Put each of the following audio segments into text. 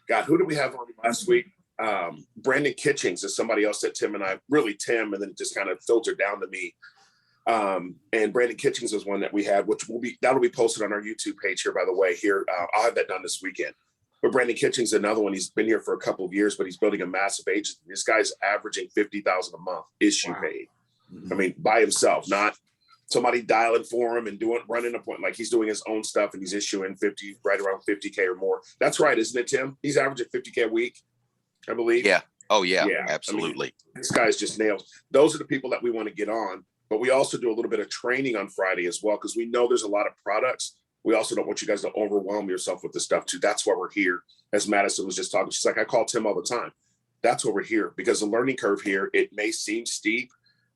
God, who did we have on last week? Brandon Kitchings is somebody else that Tim and I, really Tim, and then it just kind of filtered down to me. And Brandon Kitchings is one that we had, which that'll be posted on our YouTube page here, by the way. Here, I'll have that done this weekend. But Brandon Kitchings is another one. He's been here for a couple of years, but he's building a massive agency. This guy's averaging $50,000 a month issue paid. I mean, by himself, not somebody dialing for him and running a point. Like, he's doing his own stuff and he's issuing right around 50K or more. That's right, isn't it, Tim? He's averaging 50K a week, I believe. Yeah. Oh yeah. Absolutely. I mean, this guy's just nails. Those are the people that we want to get on. But we also do a little bit of training on Friday as well, because we know there's a lot of products. We also don't want you guys to overwhelm yourself with this stuff too. That's why we're here. As Madison was just talking, she's like, I call Tim all the time. That's why we're here, because the learning curve here, it may seem steep,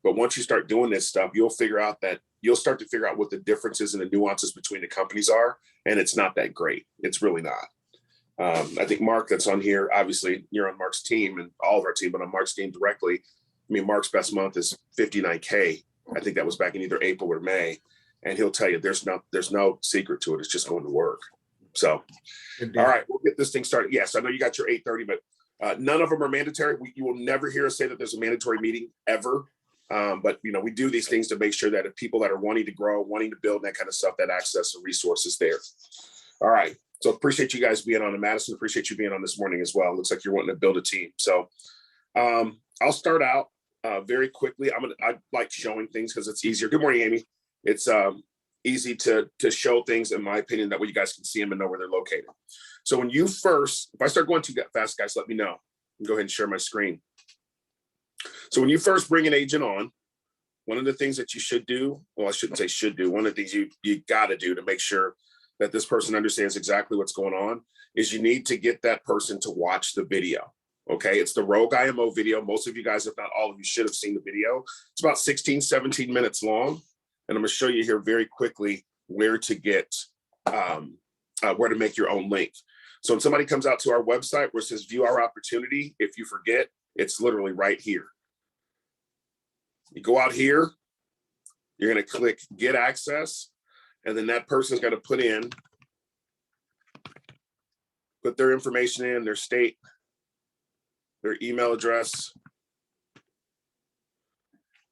but once you start doing this stuff, you'll start to figure out what the differences and the nuances between the companies are. And it's not that great. It's really not. I think Mark that's on here, obviously you're on Mark's team and all of our team, but on Mark's team directly. I mean, Mark's best month is 59K. I think that was back in either April or May. And he'll tell you there's no secret to it. It's just going to work. So, all right, we'll get this thing started. Yes, I know you got your 8:30, but none of them are mandatory. You will never hear us say that there's a mandatory meeting ever. But, we do these things to make sure that if people that are wanting to grow, wanting to build, that kind of stuff, that access to resources there. All right. So appreciate you guys being on, and Madison, appreciate you being on this morning as well. Looks like you're wanting to build a team. So I'll start out very quickly. I like showing things because it's easier. Good morning, Amy. It's easy to show things, in my opinion, that way you guys can see them and know where they're located. So when you first, if I start going too fast, guys, let me know. Go ahead and share my screen. So when you first bring an agent on, one of the things that you should do, well, I shouldn't say should do, one of the things you got to do to make sure that this person understands exactly what's going on is you need to get that person to watch the video. Okay, it's the Rogue IMO video. Most of you guys, if not all of you, should have seen the video. It's about 16, 17 minutes long. And I'm going to show you here very quickly where to get, where to make your own link. So when somebody comes out to our website where it says view our opportunity, if you forget, it's literally right here. You go out here, you're going to click get access, and then that person's going to put their information in, their state, their email address,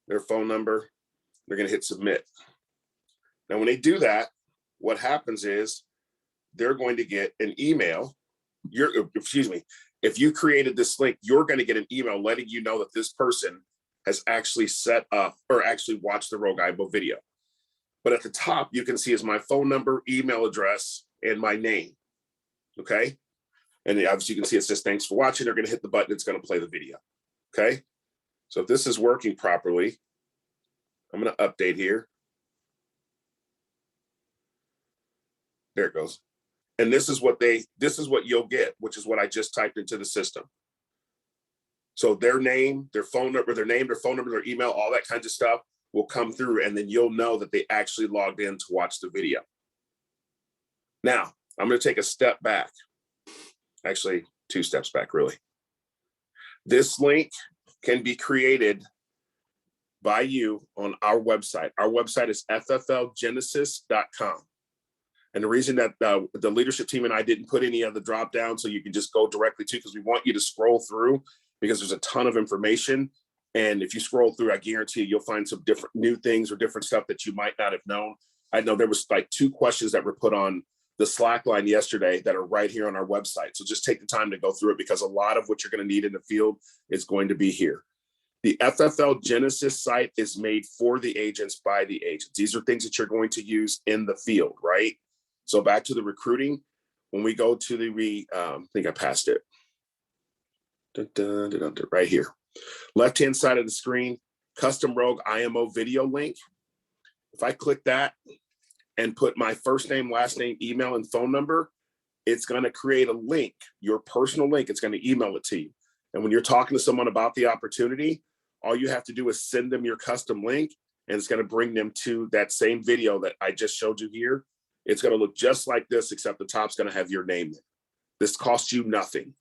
their phone number. They're going to hit submit. Now, when they do that, what happens is they're going to get an email. If you created this link, you're going to get an email letting you know that this person has actually set up or actually watched the Rogue IMO video. But at the top, you can see is my phone number, email address, and my name. Okay. And obviously you can see it says, thanks for watching. They're going to hit the button. It's going to play the video. Okay. So if this is working properly, I'm going to update here. There it goes. And this is what you'll get, which is what I just typed into the system. So their name, their phone number, their email, all that kinds of stuff will come through, and then you'll know that they actually logged in to watch the video. Now, I'm going to take a step back. Actually, 2 steps back, really. This link can be created by you on our website. Our website is fflgenesis.com. And the reason that the leadership team and I didn't put any of the drop down so you can just go directly to, because we want you to scroll through, because there's a ton of information. And if you scroll through, I guarantee you'll find some different new things or different stuff that you might not have known. I know there was like 2 questions that were put on the Slack line yesterday that are right here on our website. So just take the time to go through it, because a lot of what you're going to need in the field is going to be here. The FFL Genesis site is made for the agents by the agents. These are things that you're going to use in the field, right? So back to the recruiting, when we go to the, I think I passed it. Right here. Left-hand side of the screen, custom Rogue IMO video link. If I click that and put my first name, last name, email, and phone number, it's going to create a link, your personal link. It's going to email it to you. And when you're talking to someone about the opportunity, all you have to do is send them your custom link, and it's going to bring them to that same video that I just showed you here. It's going to look just like this, except the top's going to have your name in it. This costs you nothing.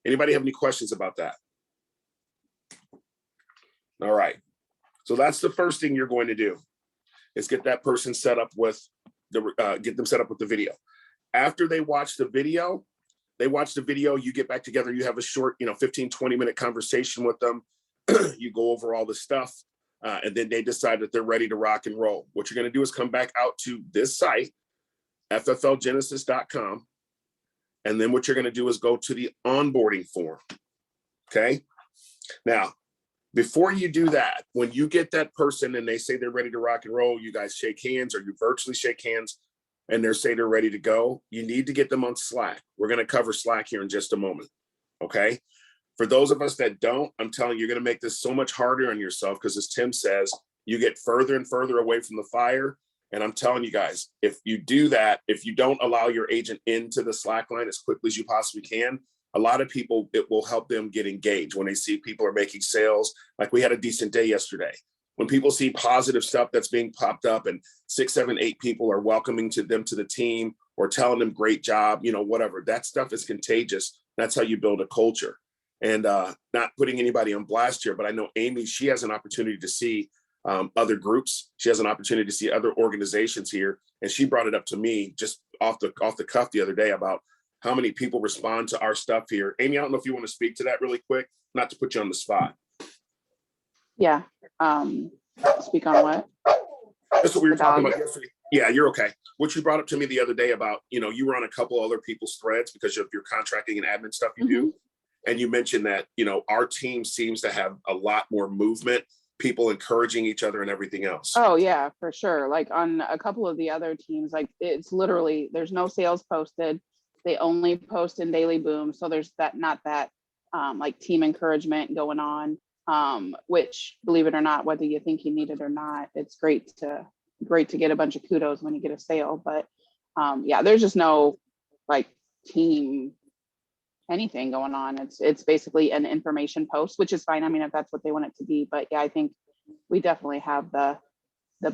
Anybody have any questions about that? All right. So that's the first thing you're going to do, is get that person set up with the get them set up with the video. After they watch the video, They watch the video, you get back together, you have a short, 15, 20-minute conversation with them. You go over all the stuff, and then they decide that they're ready to rock and roll. What you're going to do is come back out to this site, fflgenesis.com. And then what you're going to do is go to the onboarding form. Okay. Now, before you do that, when you get that person and they say they're ready to rock and roll, you guys shake hands or you virtually shake hands and they say they're ready to go, you need to get them on Slack. We're going to cover Slack here in just a moment. Okay. For those of us that don't, I'm telling you, you're going to make this so much harder on yourself because, as Tim says, you get further and further away from the fire. And I'm telling you guys, if you do that, if you don't allow your agent into the Slack line as quickly as you possibly can, a lot of people, it will help them get engaged when they see people are making sales. Like we had a decent day yesterday. When people see positive stuff that's being popped up and 6, 7, 8 people are welcoming them to the team or telling them great job, whatever, that stuff is contagious. That's how you build a culture. And not putting anybody on blast here, but I know Amy, she has an opportunity to see other groups. She has an opportunity to see other organizations here. And she brought it up to me just off the cuff the other day about how many people respond to our stuff here. Amy, I don't know if you want to speak to that really quick, not to put you on the spot. Yeah. Speak on what? That's what we were talking about yesterday. Yeah, you're okay. What you brought up to me the other day about, you were on a couple other people's threads because of your contracting and admin stuff you do. And you mentioned that, our team seems to have a lot more movement, people encouraging each other and everything else. Oh yeah, for sure. Like on a couple of the other teams, like it's literally, there's no sales posted. They only post in Daily Boom. So there's not that like team encouragement going on, which, believe it or not, whether you think you need it or not, it's great to get a bunch of kudos when you get a sale. But yeah, there's just no like team anything going on. It's basically an information post, which is fine. I mean, if that's what they want it to be. But yeah, I think we definitely have the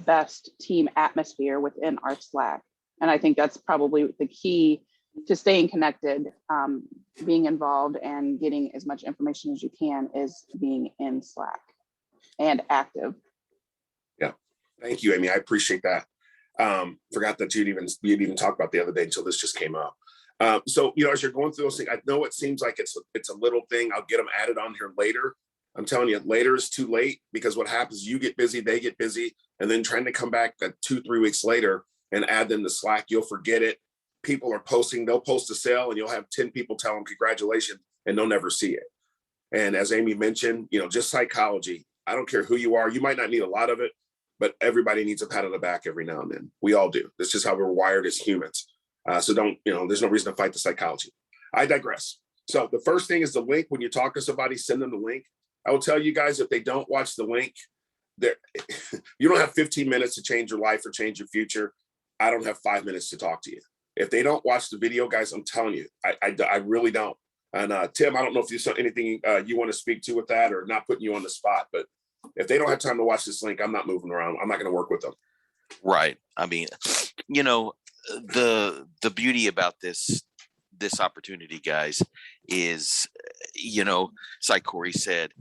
best team atmosphere within our Slack. And I think that's probably the key to staying connected, being involved and getting as much information as you can is being in Slack and active. Yeah. Thank you, Amy. I appreciate that. Forgot that you'd even talk about the other day until this just came up. So, as you're going through those things, I know it seems like it's a little thing. I'll get them added on here later. I'm telling you, later is too late because what happens, you get busy, they get busy, and then trying to come back 2-3 weeks later and add them to Slack, you'll forget it. People are posting, they'll post a sale and you'll have 10 people tell them congratulations and they'll never see it. And as Amy mentioned, just psychology. I don't care who you are. You might not need a lot of it, but everybody needs a pat on the back every now and then. We all do. That's just how we're wired as humans. So there's no reason to fight the psychology. I digress. So the first thing is the link. When you talk to somebody, send them the link. I will tell you guys, if they don't watch the link, you don't have 15 minutes to change your life or change your future. I don't have 5 minutes to talk to you. If they don't watch the video, guys, I'm telling you, I really don't. And Tim, I don't know if there's anything you want to speak to with that or not putting you on the spot, but if they don't have time to watch this link, I'm not moving around. I'm not going to work with them. Right. I mean, the beauty about this opportunity, guys, is, it's like Corey said,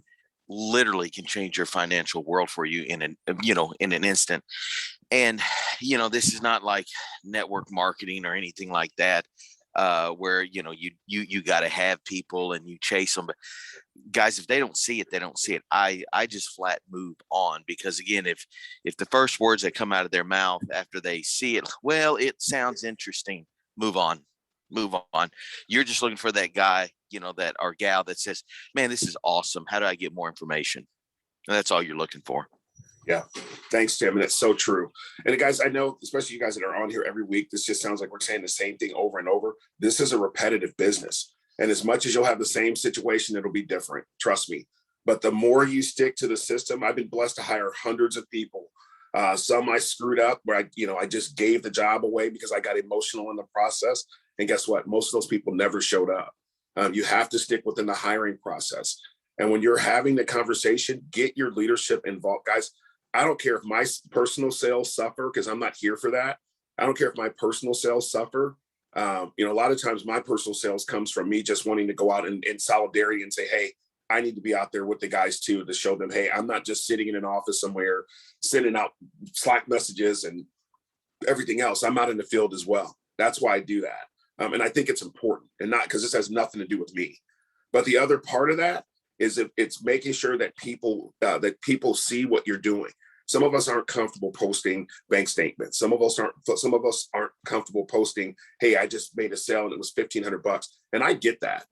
literally can change your financial world for you in an instant. And, this is not like network marketing or anything like that, where, you got to have people and you chase them. But guys, if they don't see it, they don't see it. I just flat move on because, again, if the first words that come out of their mouth after they see it, well, it sounds interesting, move on. You're just looking for that guy, that or gal that says, man, this is awesome. How do I get more information? And that's all you're looking for. Yeah. Thanks, Tim. And it's so true. And guys, I know, especially you guys that are on here every week, this just sounds like we're saying the same thing over and over. This is a repetitive business. And as much as you'll have the same situation, it'll be different. Trust me. But the more you stick to the system, I've been blessed to hire hundreds of people. Some I screwed up where I just gave the job away because I got emotional in the process. And guess what? Most of those people never showed up. You have to stick within the hiring process. And when you're having the conversation, get your leadership involved. Guys, I don't care if my personal sales suffer because I'm not here for that. I don't care if my personal sales suffer. A lot of times my personal sales comes from me just wanting to go out in solidarity and say, hey, I need to be out there with the guys too, to show them, hey, I'm not just sitting in an office somewhere, sending out Slack messages and everything else. I'm out in the field as well. That's why I do that. And I think it's important, and not because this has nothing to do with me. But the other part of that is it's making sure that people see what you're doing. Some of us aren't comfortable posting bank statements. Some of us aren't comfortable posting, hey, I just made a sale and it was $1,500. And I get that.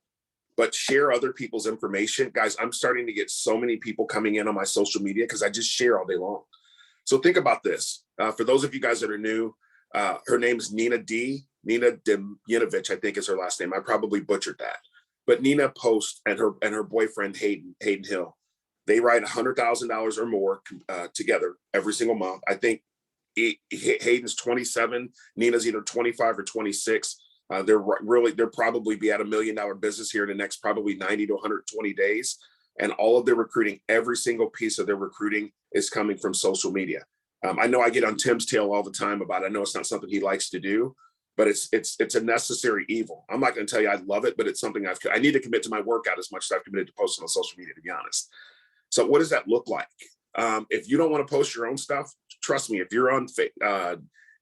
But share other people's information. Guys, I'm starting to get so many people coming in on my social media because I just share all day long. So think about this. For those of you guys that are new, her name is Nina Demjanovich, I think is her last name. I probably butchered that. But Nina posts, and her boyfriend, Hayden Hill, they write $100,000 or more together every single month. I think Hayden's 27, Nina's either 25 or 26. They'll probably be at $1 million business here in the next probably 90 to 120 days. And all of their recruiting, every single piece of their recruiting is coming from social media. I know I get on Tim's tail all the time about it. I know it's not something he likes to do, but it's a necessary evil. I'm not going to tell you I love it, but it's something I need to commit to my workout as much as I've committed to posting on social media, to be honest. So what does that look like? If you don't want to post your own stuff, trust me, if you're on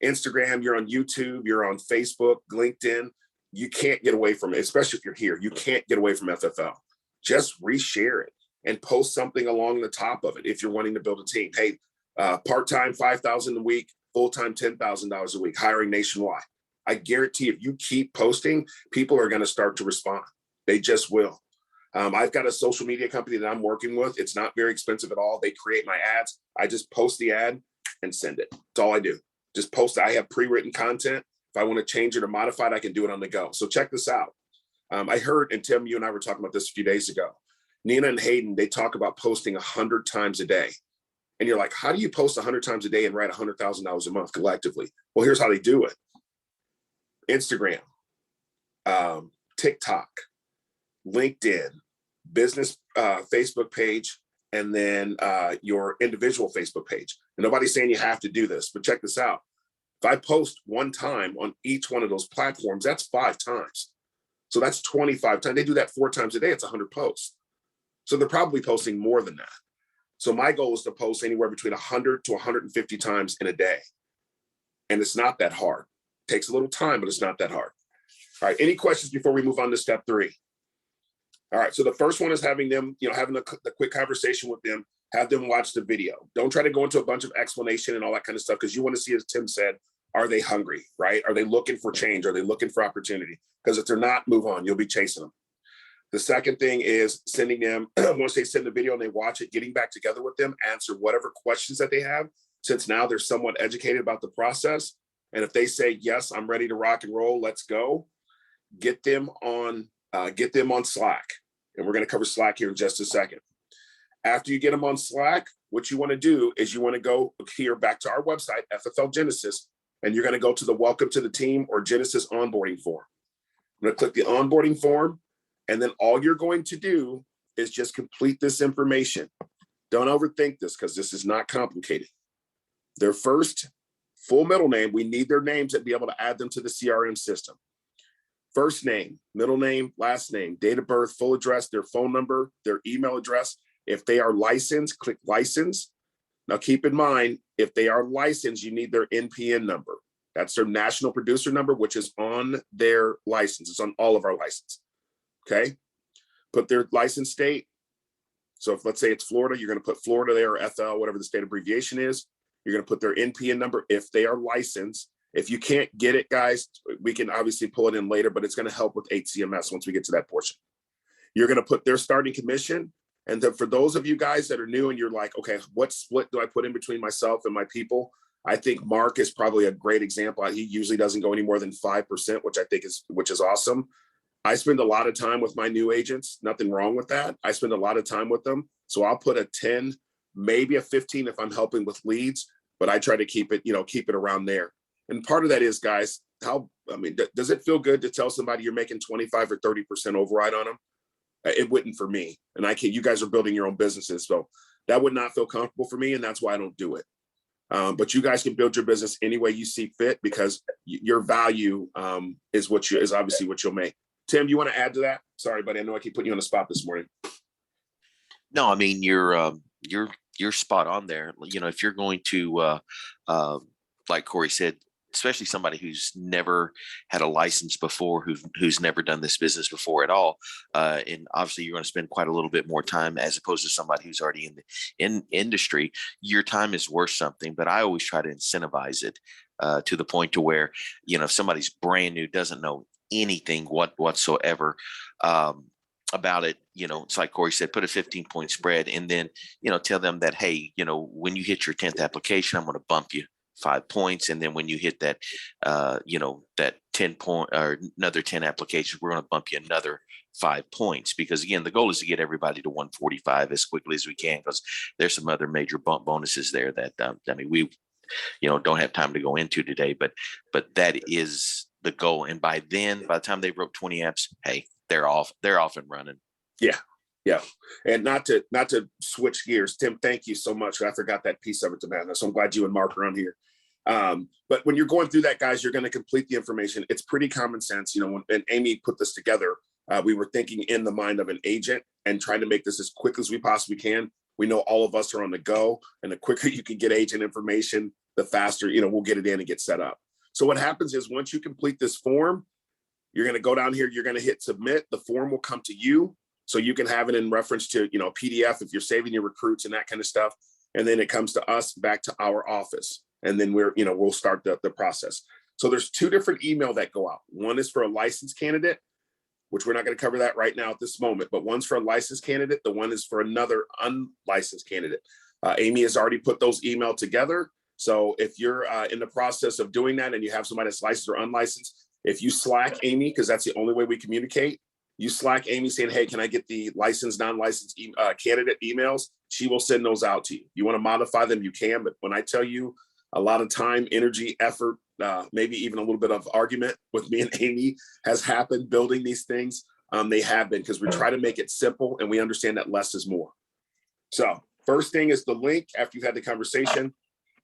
Instagram, you're on YouTube, you're on Facebook, LinkedIn, you can't get away from it, especially if you're here. You can't get away from FFL. Just reshare it and post something along the top of it if you're wanting to build a team. Hey, part-time $5,000 a week, full-time $10,000 a week, hiring nationwide. I guarantee if you keep posting, people are going to start to respond. They just will. I've got a social media company that I'm working with. It's not very expensive at all. They create my ads. I just post the ad and send it. That's all I do. Just post it. I have pre-written content. If I want to change it or modify it, I can do it on the go. So check this out. I heard, and Tim, you and I were talking about this a few days ago. Nina and Hayden, they talk about posting 100 times a day. And you're like, how do you post 100 times a day and write $100,000 a month collectively? Well, here's how they do it. Instagram, TikTok, LinkedIn, business Facebook page, and then your individual Facebook page. And nobody's saying you have to do this, but check this out. If I post one time on each one of those platforms, that's 5 times. So that's 25 times. They do that 4 times a day. It's 100 posts. So they're probably posting more than that. So my goal is to post anywhere between 100 to 150 times in a day. And it's not that hard. It takes a little time, but it's not that hard. All right. Any questions before we move on to step 3? All right. So the first one is having them, having a quick conversation with them, have them watch the video. Don't try to go into a bunch of explanation and all that kind of stuff, because you want to see, as Tim said, are they hungry, right? Are they looking for change? Are they looking for opportunity? Because if they're not, move on. You'll be chasing them. The second thing is sending them, once they send the video and they watch it, getting back together with them, answer whatever questions that they have, since now they're somewhat educated about the process. And if they say, yes, I'm ready to rock and roll, let's go, get them on Slack. And we're going to cover Slack here in just a second. After you get them on Slack, what you want to do is you want to go here back to our website, FFL Genesis, and you're going to go to the Welcome to the Team or Genesis onboarding form. I'm going to click the onboarding form, and then all you're going to do is just complete this information. Don't overthink this, because this is not complicated. Their first, full middle name, we need their names to be able to add them to the CRM system. First name, middle name, last name, date of birth, full address, their phone number, their email address. If they are licensed, click license. Now keep in mind, if they are licensed, you need their NPN number. That's their national producer number, which is on their license. It's on all of our license. Okay. Put their license state. So if, let's say it's Florida, you're going to put Florida there, or FL, whatever the state abbreviation is. You're going to put their NPN number if they are licensed. If you can't get it, guys, we can obviously pull it in later, but it's going to help with HCMS once we get to that portion. You're going to put their starting commission. And then for those of you guys that are new and you're like, okay, what split do I put in between myself and my people? I think Mark is probably a great example. He usually doesn't go any more than 5%, which is awesome. I spend a lot of time with my new agents. Nothing wrong with that. I spend a lot of time with them. So I'll put a 10, maybe a 15 if I'm helping with leads, but I try to keep it around there. And part of that is, guys, does it feel good to tell somebody you're making 25 or 30% override on them? It wouldn't for me. And you guys are building your own businesses. So that would not feel comfortable for me. And that's why I don't do it. But you guys can build your business any way you see fit, because your value is obviously what you'll make. Tim, you want to add to that? Sorry, buddy. I know I keep putting you on the spot this morning. No, I mean, you're spot on there. If you're going to, like Corey said, especially somebody who's never had a license before, who's never done this business before at all. And obviously you're going to spend quite a little bit more time as opposed to somebody who's already in industry. Your time is worth something, but I always try to incentivize it to the point to where, if somebody's brand new, doesn't know anything whatsoever about it, it's like Corey said, put a 15-point spread and then, tell them that, hey, when you hit your 10th application, I'm going to bump you 5 points. And then when you hit that, that 10 point or another 10 applications, we're going to bump you another 5 points, because again, the goal is to get everybody to 145 as quickly as we can, because there's some other major bump bonuses there that, we, don't have time to go into today, but that is the goal. And by the time they wrote 20 apps, hey, they're off and running. Yeah. Yeah. And not to switch gears, Tim, thank you so much. I forgot that piece of it to man. So I'm glad you and Mark are on here. But when you're going through that, guys, you're going to complete the information. It's pretty common sense. When Amy put this together, we were thinking in the mind of an agent and trying to make this as quick as we possibly can. We know all of us are on the go, and the quicker you can get agent information, the faster, we'll get it in and get set up. So what happens is once you complete this form, you're going to go down here, you're going to hit submit. The form will come to you. So you can have it in reference to, PDF if you're saving your recruits and that kind of stuff. And then it comes to us back to our office. And then we'll start the process. So there's 2 different emails that go out. One is for a licensed candidate, which we're not going to cover that right now at this moment, but one's for a licensed candidate. The one is for another unlicensed candidate. Amy has already put those emails together. So if you're in the process of doing that and you have somebody that's licensed or unlicensed, if you Slack Amy, because that's the only way we communicate, you Slack Amy saying, hey, can I get the licensed, non-licensed candidate emails? She will send those out to you. You want to modify them, you can. But when I tell you a lot of time, energy, effort, maybe even a little bit of argument with me and Amy has happened building these things, they have been, because we try to make it simple and we understand that less is more. So first thing is the link after you've had the conversation.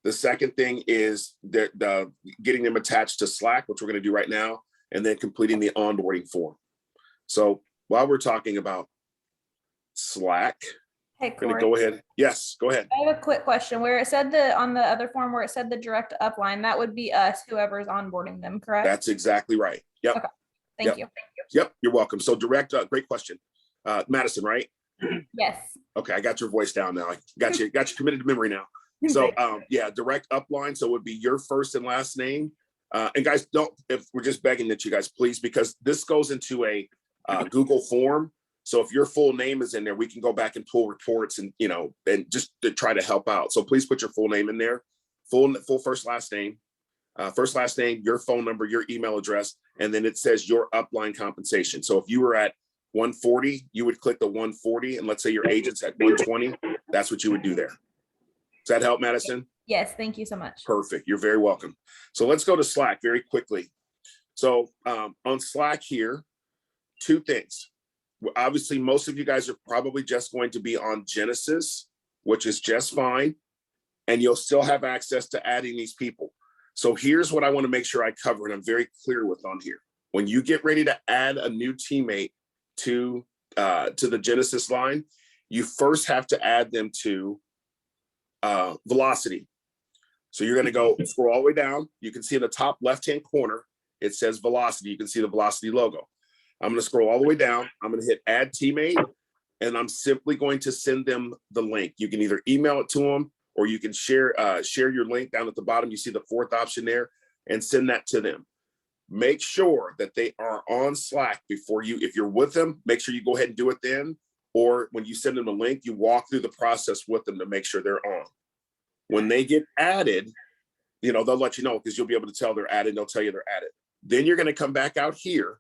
The second thing is the getting them attached to Slack, which we're going to do right now, and then completing the onboarding form. So while we're talking about Slack, hey, I'm going Corey, to go ahead. Yes, go ahead. I have a quick question. Where it said on the other form where it said the direct upline, that would be us, whoever's onboarding them, correct? That's exactly right. Yep. Okay. Thank you. Yep. You're welcome. So direct, great question. Madison, right? Yes. Okay. I got your voice down now. I got you committed to memory now. So yeah, direct upline. So it would be your first and last name. And guys, if we're just begging that you guys please, because this goes into a Google form. So if your full name is in there, we can go back and pull reports and, and just to try to help out. So please put your full name in there, full first, last name, your phone number, your email address, and then it says your upline compensation. So if you were at 140, you would click the 140, and let's say your agent's at 120, that's what you would do there. Does that help, Madison? Yes, thank you so much. Perfect. You're very welcome. So let's go to Slack very quickly. So on Slack here, 2 things. Obviously, most of you guys are probably just going to be on Genesis, which is just fine. And you'll still have access to adding these people. So here's what I want to make sure I cover, and I'm very clear with on here. When you get ready to add a new teammate to the Genesis line, you first have to add them to Velocity. So you're going to go scroll all the way down. You can see in the top left-hand corner, it says Velocity. You can see the Velocity logo. I'm going to scroll all the way down. I'm going to hit add teammate, and I'm simply going to send them the link. You can either email it to them, or you can share your link down at the bottom. You see the 4th option there, and send that to them. Make sure that they are on Slack before if you're with them, make sure you go ahead and do it then. Or when you send them a link, you walk through the process with them to make sure they're on. When they get added, they'll let you know, because you'll be able to tell they're added. They'll tell you they're added. Then you're going to come back out here,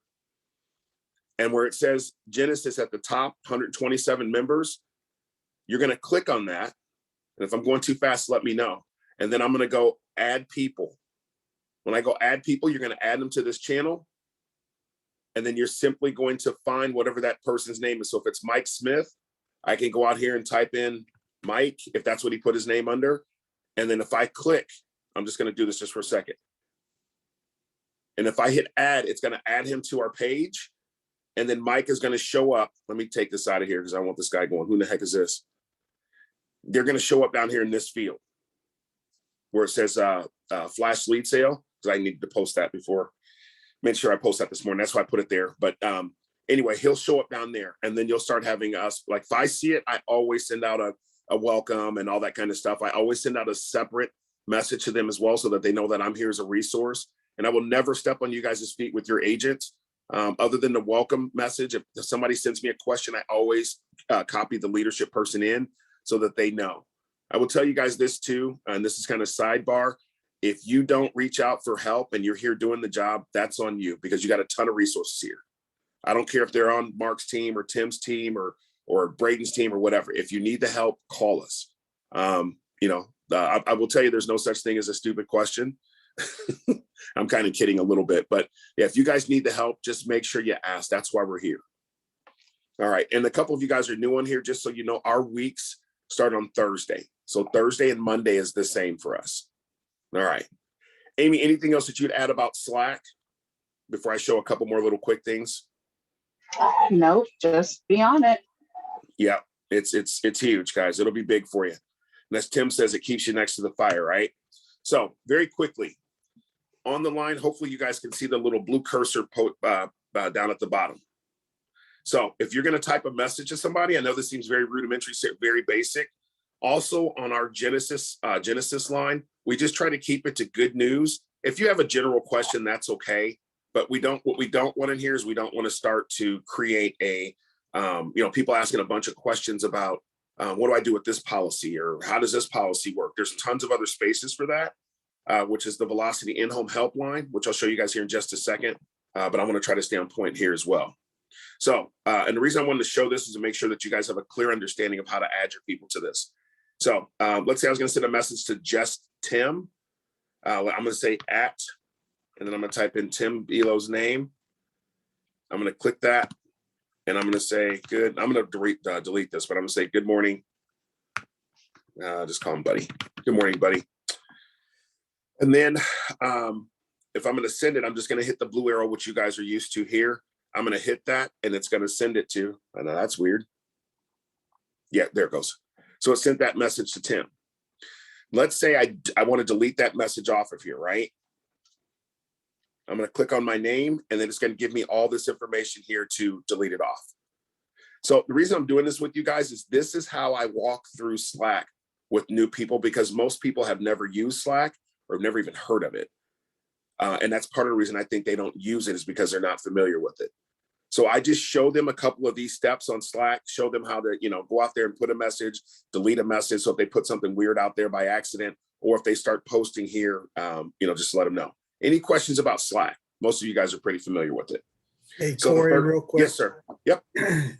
and where it says Genesis at the top, 127 members, you're going to click on that. And if I'm going too fast, let me know. And then I'm going to go add people. When I go add people, you're going to add them to this channel. And then you're simply going to find whatever that person's name is. So if it's Mike Smith, I can go out here and type in Mike, if that's what he put his name under. And then if I click, I'm just going to do this just for a second. And if I hit add, it's going to add him to our page. And then Mike is going to show up. Let me take this out of here because I want this guy going. Who the heck is this? They're going to show up down here in this field where it says flash lead sale. because I needed to post that before. Made sure I post that this morning. That's why I put it there. But anyway, he'll show up down there, and then you'll start having us, like if I see it, I always send out a welcome and all that kind of stuff. I always send out a separate message to them as well, so that they know that I'm here as a resource. And I will never step on you guys' feet with your agents. Other than the welcome message, if somebody sends me a question, I always copy the leadership person in so that they know. I will tell you guys this too, and this is kind of sidebar. If you don't reach out for help and you're here doing the job, that's on you, because you got a ton of resources here. I don't care if they're on Mark's team or Tim's team or Braden's team or whatever. If you need the help, call us. I will tell you, there's no such thing as a stupid question. I'm kind of kidding a little bit, but yeah, if you guys need the help, just make sure you ask. That's why we're here. All right. And a couple of you guys are new on here, just so you know, our weeks start on Thursday. So Thursday and Monday is the same for us. All right. Amy, anything else that you'd add about Slack before I show a couple more little quick things? Nope, just be on it. Yeah, it's huge, guys. It'll be big for you. And as Tim says, it keeps you next to the fire, right? So very quickly, on the line, hopefully you guys can see the little blue cursor down at the bottom. So if you're going to type a message to somebody, I know this seems very rudimentary, very basic. Also on our Genesis line, we just try to keep it to good news. If you have a general question, that's okay. But what we don't want in here is we don't want to start to create people asking a bunch of questions about what do I do with this policy, or how does this policy work? There's tons of other spaces for that, which is the Velocity in-home helpline, which I'll show you guys here in just a second. But I'm going to try to stay on point here as well. So, and the reason I wanted to show this is to make sure that you guys have a clear understanding of how to add your people to this. So let's say I was going to send a message to just Tim. I'm going to say @ and then I'm going to type in Tim Belo's name. I'm going to click that, and I'm going to say good. I'm going to delete this, but I'm going to say good morning. Just call him Buddy. Good morning, Buddy. And then if I'm going to send it, I'm just going to hit the blue arrow, which you guys are used to here. I'm going to hit that, and it's going to send it to, I know that's weird. Yeah, there it goes. So it sent that message to Tim. Let's say I want to delete that message off of here, right? I'm going to click on my name, and then it's going to give me all this information here to delete it off. So the reason I'm doing this with you guys is this is how I walk through Slack with new people, because most people have never used Slack or have never even heard of it. And that's part of the reason I think they don't use it, is because they're not familiar with it. So I just show them a couple of these steps on Slack, show them how to, go out there and put a message, delete a message. So if they put something weird out there by accident, or if they start posting here, just let them know. Any questions about Slack? Most of you guys are pretty familiar with it. Hey, Corey, real quick. Yes, sir. Yep.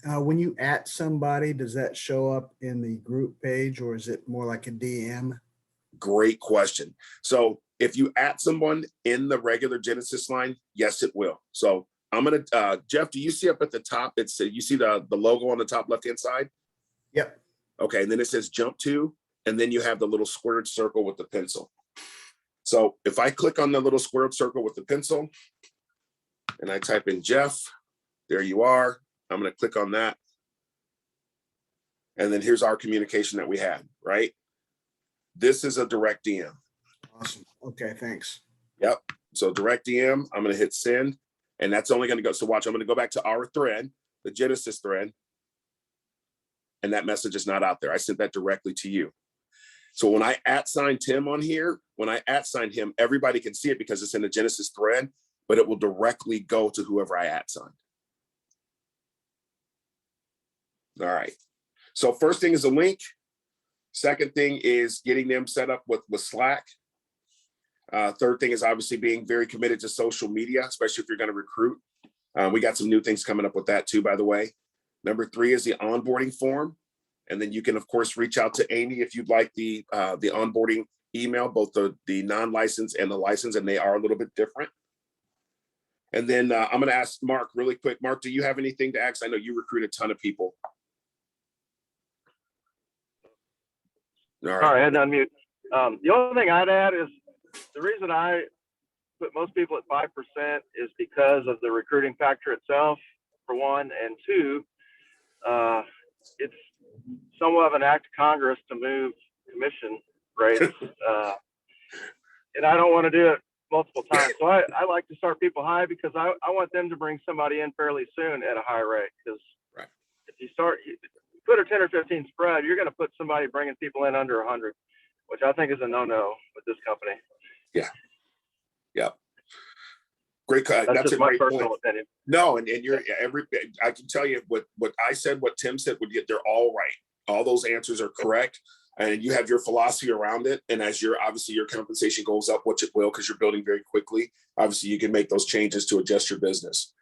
When you @ somebody, does that show up in the group page, or is it more like a DM? Great question. So if you @ someone in the regular Genesis line, yes, it will. So I'm going to, Jeff, do you see up at the top, you see the logo on the top left-hand side? Yep. Okay. And then it says jump to, and then you have the little squared circle with the pencil. So if I click on the little squared circle with the pencil and I type in Jeff, there you are. I'm going to click on that. And then here's our communication that we had, right? This is a direct DM. Awesome. Okay, thanks. Yep. So direct DM, I'm going to hit send, and that's only going to go. So watch, I'm going to go back to our thread, the Genesis thread. And that message is not out there. I sent that directly to you. So when I @ Tim on here, when I @ him, everybody can see it because it's in the Genesis thread, but it will directly go to whoever I @ All right. So first thing is a link. Second thing is getting them set up with Slack. Third thing is obviously being very committed to social media, especially if you're going to recruit. We got some new things coming up with that too, by the way. Number 3 is the onboarding form. And then you can, of course, reach out to Amy if you'd like the onboarding email, both the non-licensed and the licensed, and they are a little bit different. And then I'm going to ask Mark really quick. Mark, do you have anything to ask? I know you recruit a ton of people. All right, I had to unmute. The only thing I'd add is the reason I put most people at 5% is because of the recruiting factor itself, for one, and two, it's somewhat of an act of Congress to move commission rates, and I don't want to do it multiple times. So I like to start people high because I want them to bring somebody in fairly soon at a high rate. Because Right. if you put a 10 or 15 spread, you're going to put somebody bringing people in under 100, which I think is a no-no with this company. Yeah. Great. That's That's just a my great personal point. opinion. No, and you're I can tell you what I said, what Tim said, they're all right. All those answers are correct. And you have your philosophy around it. And as obviously your compensation goes up, which it will, because you're building very quickly, obviously you can make those changes to adjust your business.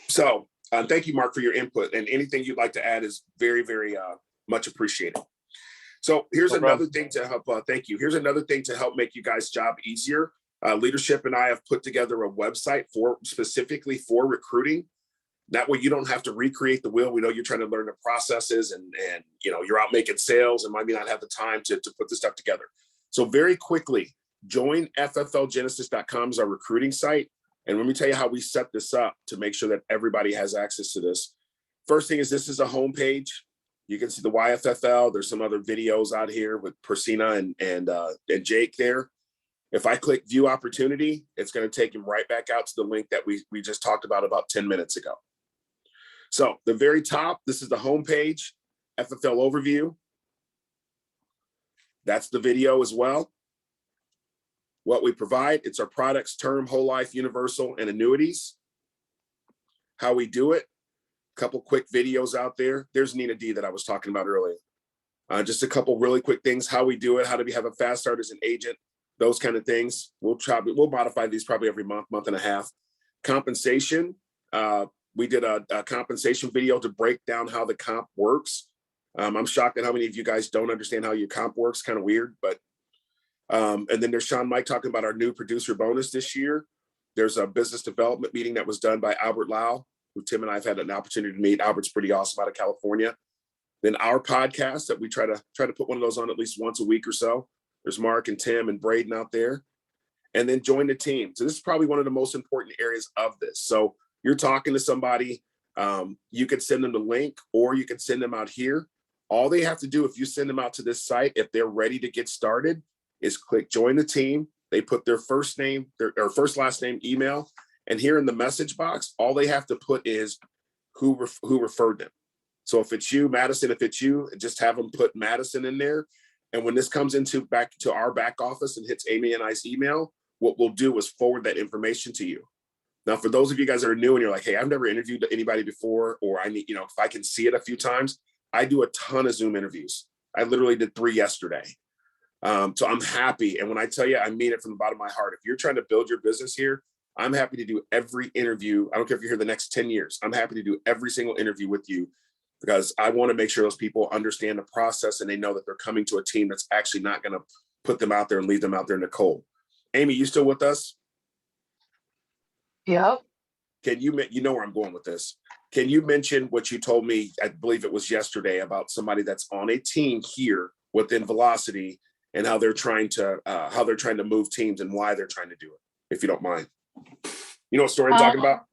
So thank you, Mark, for your input. And anything you'd like to add is very, very much appreciated. So here's another thing to help. Thank you. Here's another thing to help make you guys' job easier. Leadership and I have put together a website specifically for recruiting. That way you don't have to recreate the wheel. We know you're trying to learn the processes and you're out making sales and might not have the time to put this stuff together. So very quickly, join FFLgenesis.com is our recruiting site. And let me tell you how we set this up to make sure that everybody has access to this. First thing is this is a homepage. You can see the YFFL. There's some other videos out here with Persina and Jake there. If I click view opportunity, it's going to take him right back out to the link that we just talked about 10 minutes ago. So the very top, this is the homepage, FFL overview. That's the video as well. What we provide, it's our products, term, whole life, universal, and annuities. How we do it, a couple quick videos out there. There's Nina D that I was talking about earlier. Just a couple really quick things, how we do it, how do we have a fast start as an agent, those kind of things. We'll modify these probably every month and a half. Compensation, we did a compensation video to break down how the comp works. I'm shocked at how many of you guys don't understand how your comp works, kind of weird, but and then there's Sean Mike talking about our new producer bonus this year. There's a business development meeting that was done by Albert Lau, who Tim and I have had an opportunity to meet. Albert's pretty awesome out of California. Then our podcast that we try to put one of those on at least once a week or so. There's Mark and Tim and Braden out there. And then join the team. So this is probably one of the most important areas of this. So you're talking to somebody, you could send them the link or you can send them out here. All they have to do if you send them out to this site, if they're ready to get started, is click join the team. They put their first name, their first last name, email, and here in the message box, all they have to put is who referred them. So if it's you, Madison, if it's you, just have them put Madison in there. And when this comes back to our back office and hits Amy and I's email, what we'll do is forward that information to you. Now, for those of you guys that are new and you're like, hey, I've never interviewed anybody before, or I need, if I can see it a few times, I do a ton of Zoom interviews. I literally did 3 yesterday. So I'm happy. And when I tell you, I mean it from the bottom of my heart. If you're trying to build your business here, I'm happy to do every interview. I don't care if you're here the next 10 years. I'm happy to do every single interview with you because I want to make sure those people understand the process and they know that they're coming to a team that's actually not going to put them out there and leave them out there in the cold. Amy, you still with us? Yep. Can you know where I'm going with this? Can you mention what you told me, I believe it was yesterday, about somebody that's on a team here within Velocity and how they're trying to move teams and why they're trying to do it, if you don't mind. You know what story I'm talking about?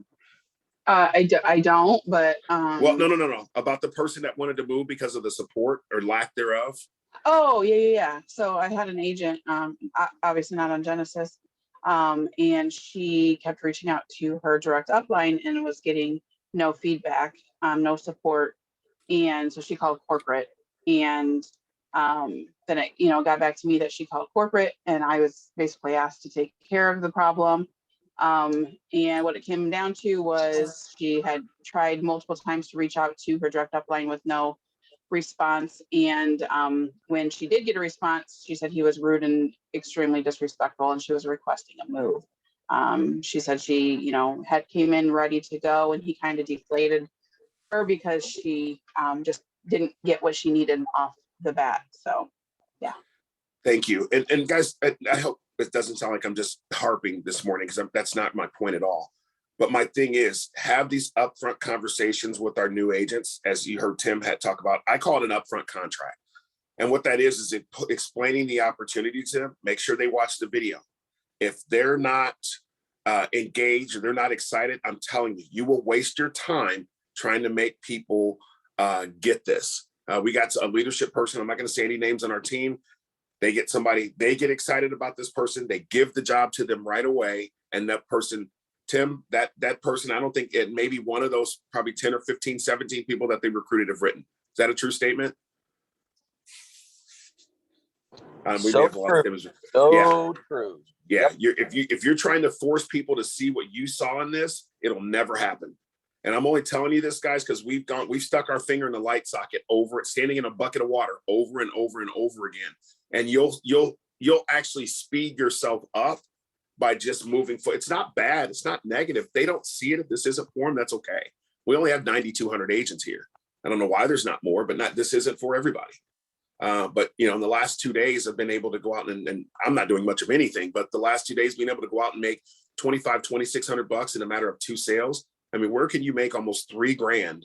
I don't, but well, no. About the person that wanted to move because of the support or lack thereof. Oh, yeah. So I had an agent, obviously not on Genesis, and she kept reaching out to her direct upline and was getting no feedback, no support. And so she called corporate, and then it, got back to me that she called corporate, and I was basically asked to take care of the problem. And what it came down to was she had tried multiple times to reach out to her direct upline with no response. And when she did get a response, she said he was rude and extremely disrespectful, and she was requesting a move. She said she, had came in ready to go, and he kind of deflated her because she just didn't get what she needed off the bat. So, yeah. Thank you. And guys, I hope it doesn't sound like I'm just harping this morning, because that's not my point at all. But my thing is, have these upfront conversations with our new agents, as you heard Tim had talk about. I call it an upfront contract. And what that is explaining the opportunity to them. Make sure they watch the video. If they're not engaged or they're not excited, I'm telling you, you will waste your time trying to make people get this. We got a leadership person. I'm not going to say any names on our team. They get somebody, they get excited about this person, they give the job to them right away. And that person, Tim, that person, I don't think it maybe one of those probably 10 or 15, 17 people that they recruited have written. Is that a true statement? We may have lost him. So true. Yeah, if you're trying to force people to see what you saw in this, it'll never happen. And I'm only telling you this, guys, because we've stuck our finger in the light socket standing in a bucket of water over and over and over again. And you'll actually speed yourself up by just moving forward. It's not bad. It's not negative. They don't see it. If this isn't for them, that's okay. We only have 9,200 agents here. I don't know why there's not more, but this isn't for everybody. But in the last 2 days, I've been able to go out and I'm not doing much of anything, but the last 2 days being able to go out and make $2,600 in a matter of 2 sales. I mean, where can you make almost $3,000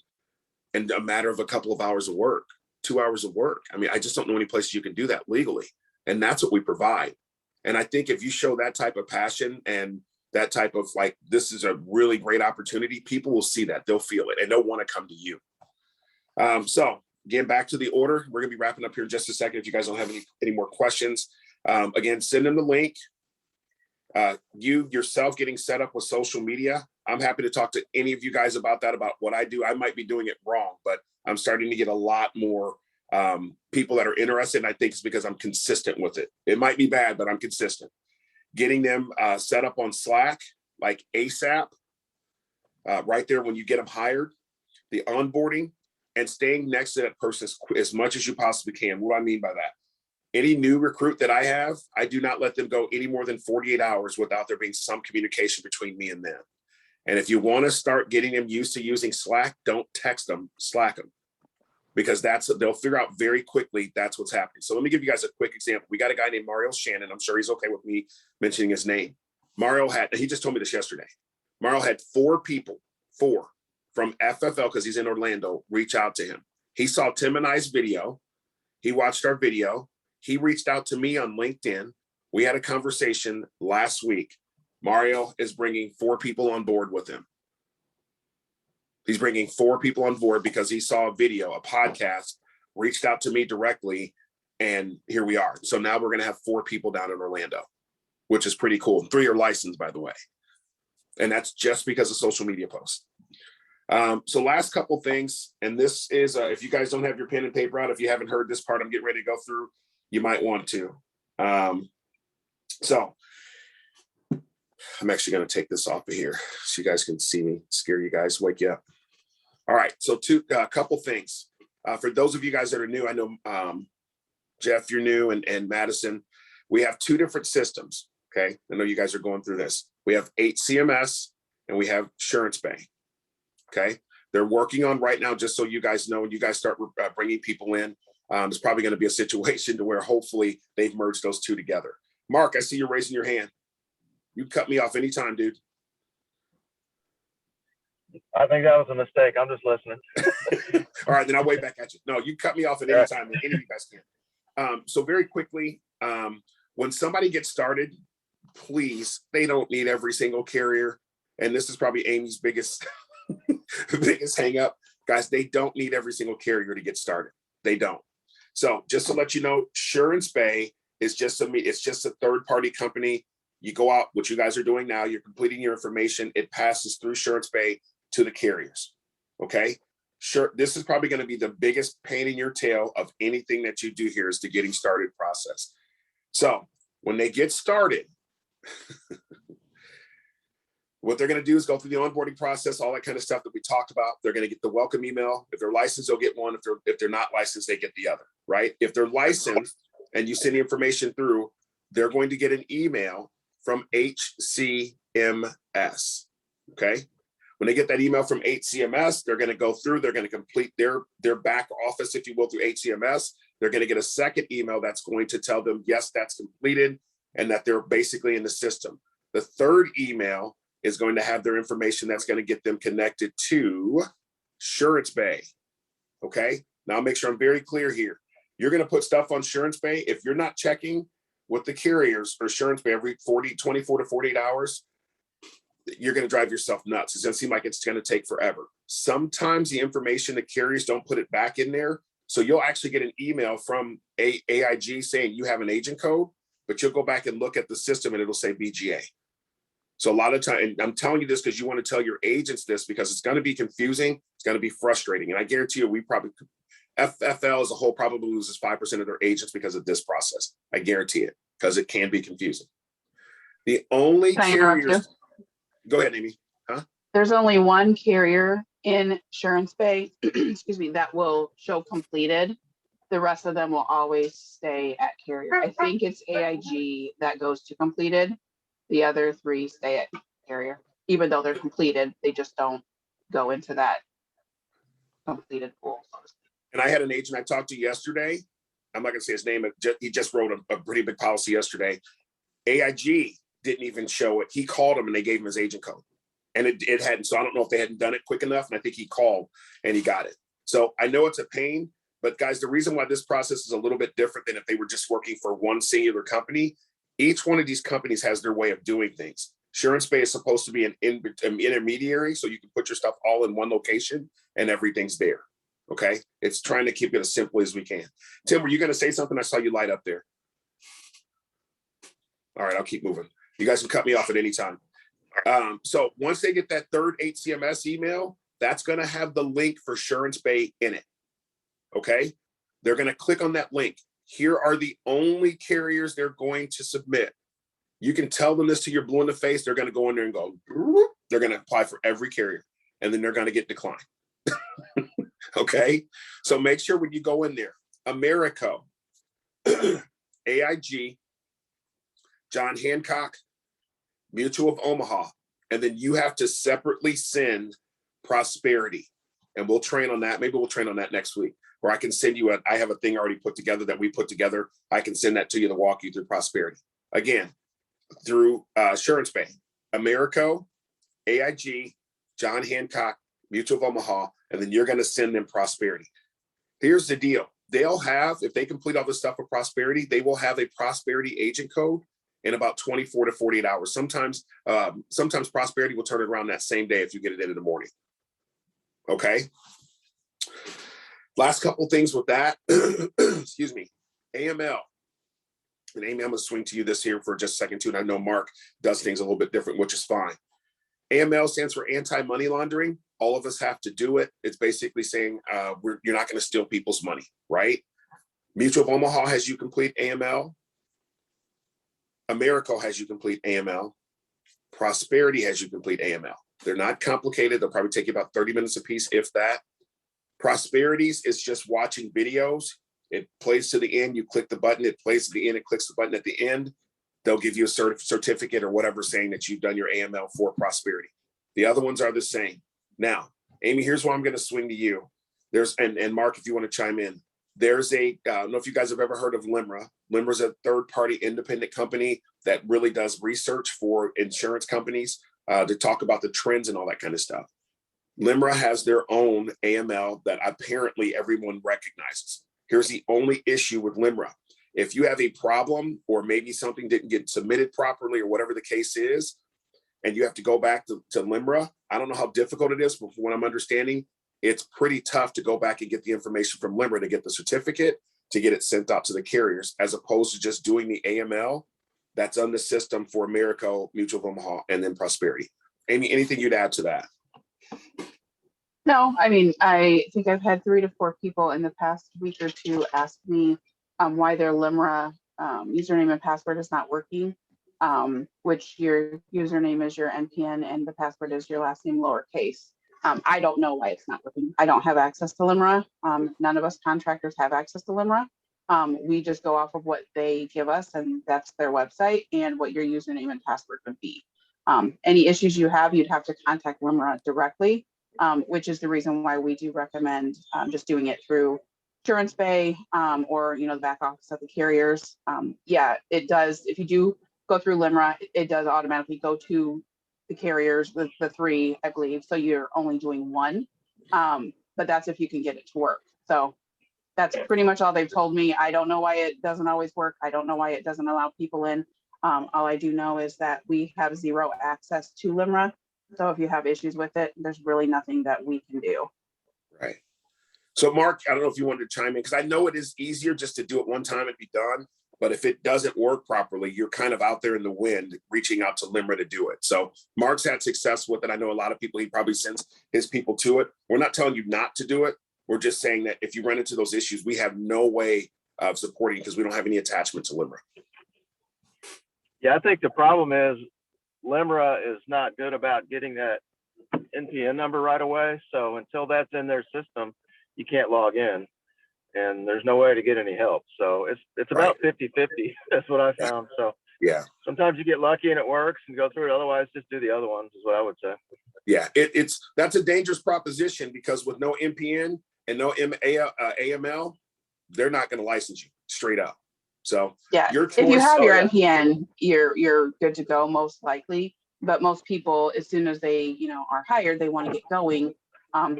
in a matter of a couple of hours of work, 2 hours of work? I mean, I just don't know any places you can do that legally. And that's what we provide. And I think if you show that type of passion and that type of this is a really great opportunity, people will see that, they'll feel it, and they'll want to come to you. So again, back to the order. We're going to be wrapping up here in just a second. If you guys don't have any more questions, again, send them the link. You yourself getting set up with social media. I'm happy to talk to any of you guys about that, about what I do. I might be doing it wrong, but I'm starting to get a lot more people that are interested. And I think it's because I'm consistent with it. It might be bad, but I'm consistent. Getting them set up on Slack, like ASAP, right there when you get them hired, the onboarding, and staying next to that person as much as you possibly can. What do I mean by that? Any new recruit that I have, I do not let them go any more than 48 hours without there being some communication between me and them. And if you want to start getting them used to using Slack, don't text them, Slack them, because they'll figure out very quickly that's what's happening. So let me give you guys a quick example. We got a guy named Mario Shannon. I'm sure he's okay with me mentioning his name. He just told me this yesterday. Mario had 4 people from FFL, because he's in Orlando, reach out to him. He saw Tim and I's video. He watched our video. He reached out to me on LinkedIn. We had a conversation last week. Mario is bringing 4 people on board with him. He's bringing 4 people on board because he saw a video, a podcast, reached out to me directly, and here we are. So now we're going to have 4 people down in Orlando, which is pretty cool. 3 are licensed, by the way. And that's just because of social media posts. So last couple things, and this is, if you guys don't have your pen and paper out, if you haven't heard this part I'm getting ready to go through, you might want to. So I'm actually going to take this off of here so you guys can see me, scare you guys, wake you up. All right, so a couple things. For those of you guys that are new, I know Jeff, you're new, and Madison, we have 2 different systems, okay? I know you guys are going through this. We have HCMS and we have Insurance Bay. Okay, they're working on right now, just so you guys know, when you guys start bringing people in, there's probably going to be a situation to where hopefully they've merged those 2 together. Mark, I see you're raising your hand. You cut me off anytime, dude. I think that was a mistake. I'm just listening. All right, then I'll wave back at you. No, you cut me off at any time. Any of you guys can. So very quickly, when somebody gets started, please, they don't need every single carrier. And this is probably Amy's biggest hang up, guys. They don't need every single carrier to get started. They don't. So just to let you know, Insurance Bay is just a third-party company. You go out, what you guys are doing now, you're completing your information. It passes through Insurance Bay to the carriers. Okay. Sure. This is probably going to be the biggest pain in your tail of anything that you do here, is the getting started process. So when they get started, what they're going to do is go through the onboarding process, all that kind of stuff that we talked about. They're going to get the welcome email. If they're licensed, they'll get one. If they're not licensed, they get the other, right? If they're licensed and you send the information through, they're going to get an email from HCMS, okay? When they get that email from HCMS, they're going to go through, they're going to complete their back office, if you will, through HCMS. They're going to get a second email that's going to tell them, yes, that's completed, and that they're basically in the system. The third email is going to have their information that's going to get them connected to Insurance Bay. Okay. Now I'll make sure I'm very clear here. You're going to put stuff on Insurance Bay. If you're not checking with the carriers for Insurance Bay every 24 to 48 hours, you're going to drive yourself nuts. It's going to seem like it's going to take forever. Sometimes the information, the carriers don't put it back in there So you'll actually get an email from AIG saying you have an agent code, but you'll go back and look at the system and it'll say BGA. So a lot of time, and I'm telling you this because you want to tell your agents this, because it's going to be confusing. It's going to be frustrating. And I guarantee you, FFL as a whole probably loses 5% of their agents because of this process. I guarantee it, because it can be confusing. The only carriers, go ahead, Amy. Huh? There's only one carrier in Insurance Bay, excuse me, that will show completed. The rest of them will always stay at carrier. I think it's AIG that goes to completed. The other three stay at carrier, even though they're completed. They just don't go into that completed pool. And I had an agent I talked to yesterday. I'm not going to say his name. He just wrote a pretty big policy yesterday. AIG didn't even show it. He called him and they gave him his agent code. And it hadn't. So I don't know if they hadn't done it quick enough. And I think he called and he got it. So I know it's a pain. But guys, the reason why this process is a little bit different than if they were just working for one singular company, each one of these companies has their way of doing things. Insurance Bay is supposed to be an intermediary, so you can put your stuff all in one location and everything's there. Okay, it's trying to keep it as simple as we can. Tim, were you going to say something? I saw you light up there. All right, I'll keep moving. You guys can cut me off at any time. So once they get that third HCMS email, that's going to have the link for Insurance Bay in it. Okay, they're going to click on that link. Here are the only carriers they're going to submit. You can tell them this till you're blue in the face. They're going to go in there and go, they're going to apply for every carrier, and then they're going to get declined. Okay, so make sure when you go in there, Americo, AIG, John Hancock, Mutual of Omaha, and then you have to separately send Prosperity, and we'll train on that. Maybe we'll train on that next week, or I can send you I have a thing already put together that we put together. I can send that to you to walk you through Prosperity. Again, through Insurance Bay, Americo, AIG, John Hancock, Mutual of Omaha, and then you're going to send them Prosperity. Here's the deal. They'll have, if they complete all this stuff with Prosperity, they will have a Prosperity agent code in about 24 to 48 hours. Sometimes Prosperity will turn it around that same day if you get it in the morning. Okay. Last couple things with that. Excuse me. AML. And Amy, I'm going to swing to you this here for just a second too. And I know Mark does things a little bit different, which is fine. AML stands for anti-money laundering. All of us have to do it. It's basically saying you're not going to steal people's money, right? Mutual of Omaha has you complete AML. Americo has you complete AML. Prosperity has you complete AML. They're not complicated. They'll probably take you about 30 minutes a piece, if that. Prosperities is just watching videos. It plays to the end. You click the button. It plays to the end. It clicks the button at the end. They'll give you a certificate or whatever saying that you've done your AML for Prosperity. The other ones are the same. Now, Amy, here's why I'm going to swing to you. And Mark, if you want to chime in, there's I don't know if you guys have ever heard of LIMRA. LIMRA is a third-party independent company that really does research for insurance companies to talk about the trends and all that kind of stuff. LIMRA has their own AML that apparently everyone recognizes. Here's the only issue with LIMRA. If you have a problem or maybe something didn't get submitted properly or whatever the case is, and you have to go back to LIMRA, I don't know how difficult it is, but from what I'm understanding, it's pretty tough to go back and get the information from LIMRA to get the certificate, to get it sent out to the carriers, as opposed to just doing the AML that's on the system for Americo, Mutual of Omaha, and then Prosperity. Amy, anything you'd add to that? No, I mean, I think I've had 3 to 4 people in the past week or two ask me why their LIMRA username and password is not working, which your username is your NPN and the password is your last name lowercase. I don't know why it's not working. I don't have access to LIMRA. None of us contractors have access to LIMRA. We just go off of what they give us, and that's their website and what your username and password would be. Any issues you have, you'd have to contact LIMRA directly, which is the reason why we do recommend just doing it through Insurance Bay or the back office of the carriers. Yeah, it does. If you do go through LIMRA, it does automatically go to the carriers, the 3, I believe. So you're only doing 1, but that's if you can get it to work. So that's pretty much all they've told me. I don't know why it doesn't always work. I don't know why it doesn't allow people in. All I do know is that we have 0 access to LIMRA. So if you have issues with it, there's really nothing that we can do. Right. So Mark, I don't know if you wanted to chime in, because I know it is easier just to do it one time and be done. But if it doesn't work properly, you're kind of out there in the wind reaching out to LIMRA to do it. So Mark's had success with it. I know a lot of people, he probably sends his people to it. We're not telling you not to do it. We're just saying that if you run into those issues, we have no way of supporting, because we don't have any attachment to LIMRA. Yeah, I think the problem is LIMRA is not good about getting that NPN number right away. So until that's in their system, you can't log in. And there's no way to get any help. So it's about 50-50. That's what I found. So yeah, sometimes you get lucky and it works and go through it. Otherwise, just do the other ones is what I would say. Yeah, that's a dangerous proposition, because with no NPN and no AML, they're not going to license you straight up. So Yeah, your if you choice- have your yeah. NPN, you're good to go most likely. But most people, as soon as they are hired, they want to get going.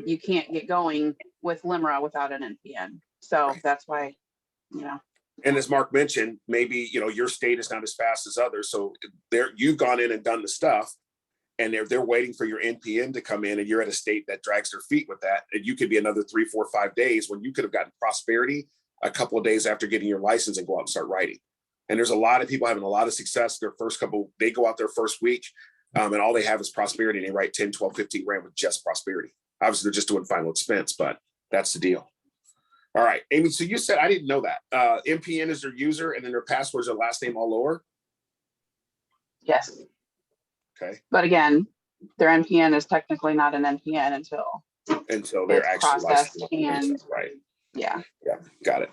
You can't get going with LIMRA without an NPN. So that's why, And as Mark mentioned, maybe your state is not as fast as others. So you've gone in and done the stuff, and they're waiting for your NPN to come in, and you're at a state that drags their feet with that. And you could be another 3, 4, 5 days when you could have gotten prosperity a couple of days after getting your license and go out and start writing. And there's a lot of people having a lot of success. They go out their first week, and all they have is prosperity, and they write 10, 12, 15 grand with just prosperity. Obviously, they're just doing final expense, but that's the deal. All right, Amy, so you said, I didn't know that. NPN is their user, and then their password is their last name all lower? yes. Okay. But again, their NPN is technically not an NPN until they're it's actually processed licensed. and Right. yeah. Yeah, got it.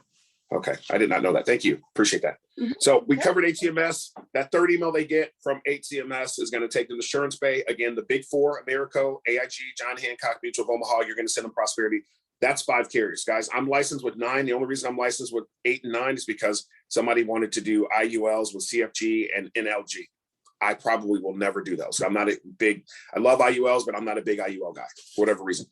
Okay, I did not know that. Thank you. Appreciate that. So we covered HCMS. That third email they get from HCMS is going to take them to Assurance Bay. Again, the big four: Americo, AIG, John Hancock, Mutual of Omaha. You're going to send them Prosperity. That's 5 carriers, guys. I'm licensed with 9. The only reason I'm licensed with 8 and 9 is because somebody wanted to do IULs with CFG and NLG. I probably will never do those. I'm not I love IULs, but I'm not a big IUL guy for whatever reason.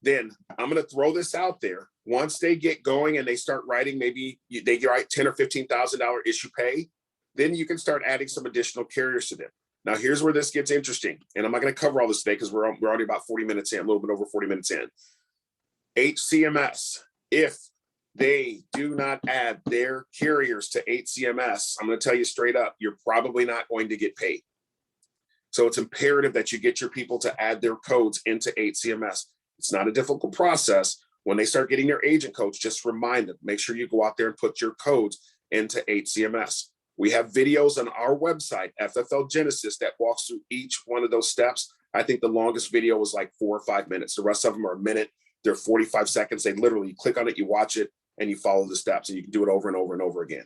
Then I'm going to throw this out there. Once they get going and they start writing, maybe they write $10,000 or $15,000 issue pay, then you can start adding some additional carriers to them. Now, here's where this gets interesting. And I'm not going to cover all this today because we're already about 40 minutes in, a little bit over 40 minutes in. HCMS, if they do not add their carriers to HCMS, I'm going to tell you straight up, you're probably not going to get paid. So it's imperative that you get your people to add their codes into HCMS. It's not a difficult process. When they start getting their agent codes, just remind them, make sure you go out there and put your codes into HCMS. We have videos on our website, FFL Genesis, that walks through each one of those steps. I think the longest video was like 4 or 5 minutes. The rest of them are a minute. They're 45 seconds. They literally click on it, you watch it, and you follow the steps, and you can do it over and over and over again.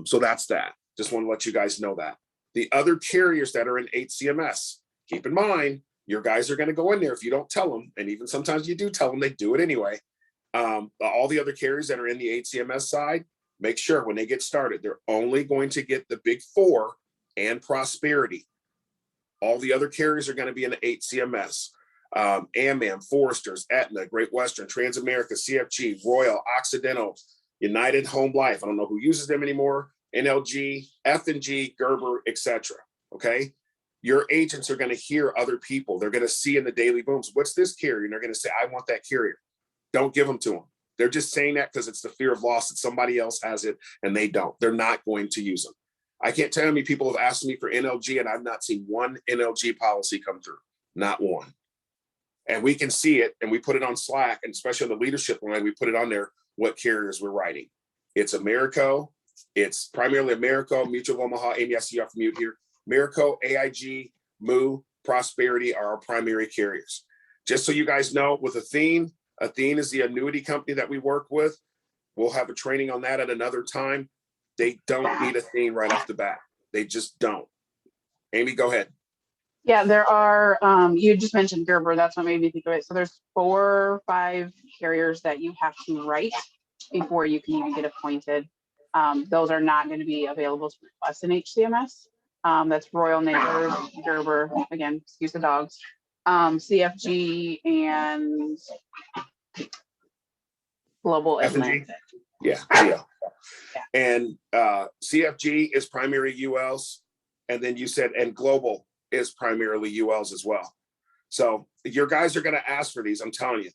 So that's that. Just want to let you guys know that. The other carriers that are in HCMS, keep in mind, your guys are going to go in there if you don't tell them, and even sometimes you do tell them, they do it anyway. All the other carriers that are in the HCMS side, make sure when they get started, they're only going to get the big 4 and Prosperity. All the other carriers are going to be in the HCMS. AmAm, Foresters, Aetna, Great Western, Transamerica, CFG, Royal, Occidental, United Home Life. I don't know who uses them anymore. NLG, F&G, Gerber, etc. Okay. Your agents are going to hear other people. They're going to see in the daily booms, what's this carrier? And they're going to say, I want that carrier. Don't give them to them. They're just saying that because it's the fear of loss that somebody else has it and they don't. They're not going to use them. I can't tell you how many people have asked me for NLG and I've not seen one NLG policy come through. Not one. And we can see it, and we put it on Slack, and especially on the leadership line, we put it on there what carriers we're writing. It's Americo. It's primarily Americo, Mutual of Omaha. Amy, I see you off mute here. Americo, AIG, MU, Prosperity are our primary carriers. Just so you guys know, with Athene is the annuity company that we work with. We'll have a training on that at another time. They don't need Athene right off the bat. They just don't. Amy, go ahead. Yeah, there are, you just mentioned Gerber, that's what made me think of it. So there's 4 or 5 carriers that you have to write before you can even get appointed. Those are not going to be available to us in HCMS. That's Royal, Neighbors, Gerber, again, excuse the dogs, CFG, and Global Atlantic. Yeah. And CFG is primary ULs. And then you said, and Global is primarily ULs as well. So your guys are going to ask for these. I'm telling you,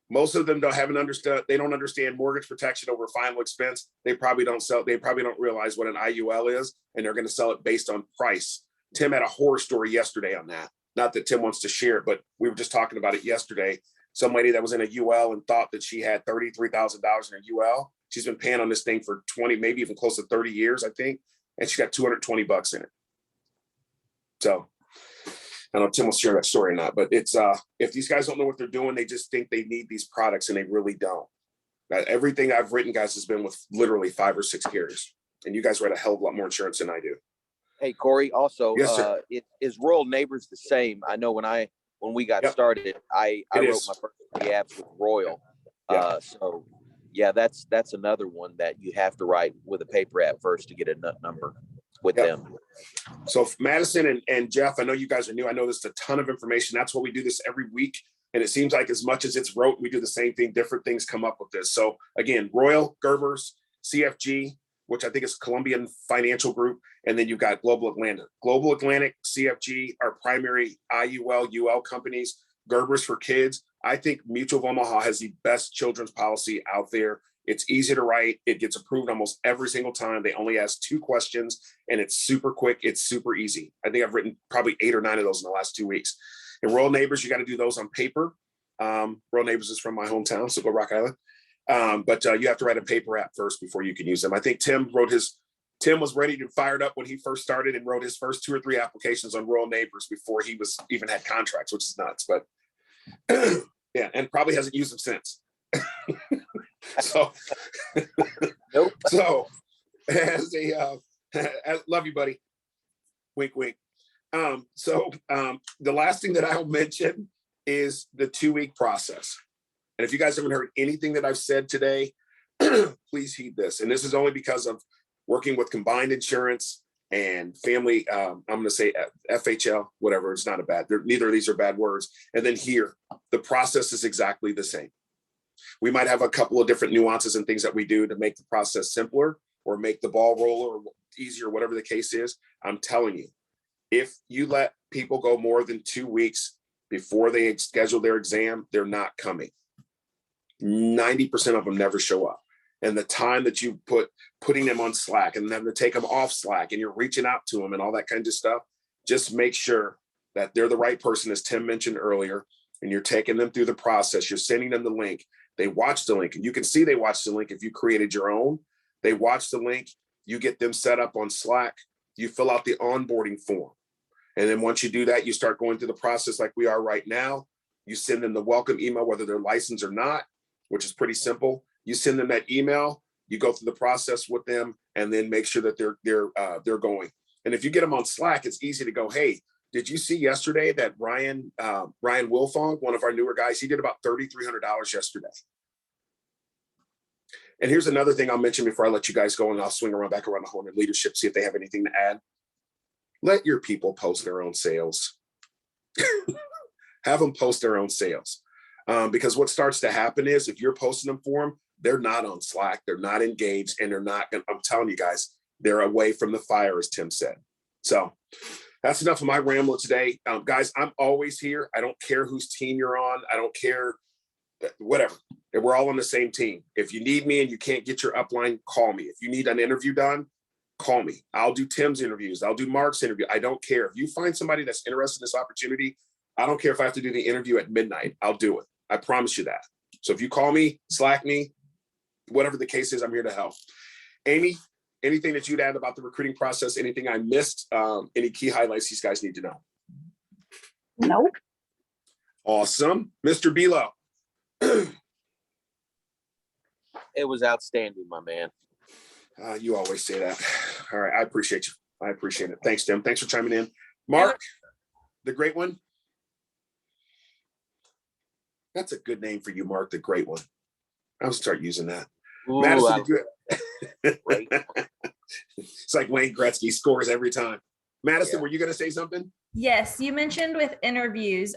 Most of them haven't understood. They don't understand mortgage protection over final expense. They probably don't realize what an IUL is, and they're going to sell it based on price. Tim had a horror story yesterday on that. Not that Tim wants to share it, but we were just talking about it yesterday. Some lady that was in a UL and thought that she had $33,000 in a UL. She's been paying on this thing for 20, maybe even close to 30 years, I think. And she got $220 in it. So I don't know if Tim will share that story or not, but it's if these guys don't know what they're doing, they just think they need these products and they really don't. Everything I've written, guys, has been with literally 5 or 6 carriers. And you guys write a hell of a lot more insurance than I do. Hey, Corey, also, Yes, sir. is Royal Neighbors the same? I know when we got started, I wrote my first 3 apps with Royal. Yeah. So yeah, that's another one that you have to write with a paper app first to get a number with them. So Madison and Jeff, I know you guys are new. I know there's a ton of information. That's why we do this every week. And it seems like as much as it's wrote, we do the same thing. Different things come up with this. So again, Royal, Gerbers, CFG, which I think is Colombian Financial Group. And then you've got Global Atlantic. Global Atlantic, CFG are primary IUL, UL companies. Gerbers for kids. I think Mutual of Omaha has the best children's policy out there. It's easy to write. It gets approved almost every single time. They only ask 2 questions and it's super quick. It's super easy. I think I've written probably 8 or 9 of those in the last 2 weeks. And Royal Neighbors, you got to do those on paper. Royal Neighbors is from my hometown, so go Rock Island. But you have to write a paper app first before you can use them. I think Tim was ready to fired up when he first started and wrote his first 2 or 3 applications on Royal Neighbors before he was even had contracts, which is nuts. But yeah, and probably hasn't used them since. So, Nope. So as I love you, buddy. Wink, wink. The last thing that I'll mention is the 2-week process. And if you guys haven't heard anything that I've said today, please heed this. And this is only because of working with combined insurance and family. I'm going to say FHL, whatever. It's not neither of these are bad words. And then here, the process is exactly the same. We might have a couple of different nuances and things that we do to make the process simpler or make the ball roller or easier, whatever the case is. I'm telling you, if you let people go more than 2 weeks before they schedule their exam, they're not coming. 90% of them never show up. And the time that you putting them on Slack and then to take them off Slack and you're reaching out to them and all that kind of stuff, just make sure that they're the right person, as Tim mentioned earlier, and you're taking them through the process. You're sending them the link. They watch the link, and you can see they watch the link if you created your own. They watch the link. You get them set up on Slack. You fill out the onboarding form. And then once you do that, you start going through the process like we are right now. You send them the welcome email, whether they're licensed or not, which is pretty simple. You send them that email, you go through the process with them, and then make sure that they're going. And if you get them on Slack, it's easy to go, hey, did you see yesterday that Ryan Wilfong, one of our newer guys, he did about $3,300 yesterday. And here's another thing I'll mention before I let you guys go, and I'll swing back around the horn in leadership, see if they have anything to add. Let your people post their own sales. Have them post their own sales. Because what starts to happen is if you're posting them for them, they're not on Slack, they're not engaged, and I'm telling you guys, they're away from the fire, as Tim said. So that's enough of my ramble today. Guys, I'm always here. I don't care whose team you're on. I don't care, whatever. We're all on the same team. If you need me and you can't get your upline, call me. If you need an interview done, call me. I'll do Tim's interviews. I'll do Mark's interview. I don't care. If you find somebody that's interested in this opportunity, I don't care if I have to do the interview at midnight. I'll do it. I promise you that. So if you call me, Slack me, whatever the case is, I'm here to help. Amy, anything that you'd add about the recruiting process? Anything I missed? Any key highlights these guys need to know? Nope. Awesome. Mr. Bilo. It was outstanding, my man. You always say that. All right. I appreciate you. I appreciate it. Thanks, Tim. Thanks for chiming in. Mark, the great one. That's a good name for you, Mark, the great one. I'll start using that. Ooh, Madison, great. it's like Wayne Gretzky scores every time. Madison, were you going to say something? Yes, you mentioned with interviews.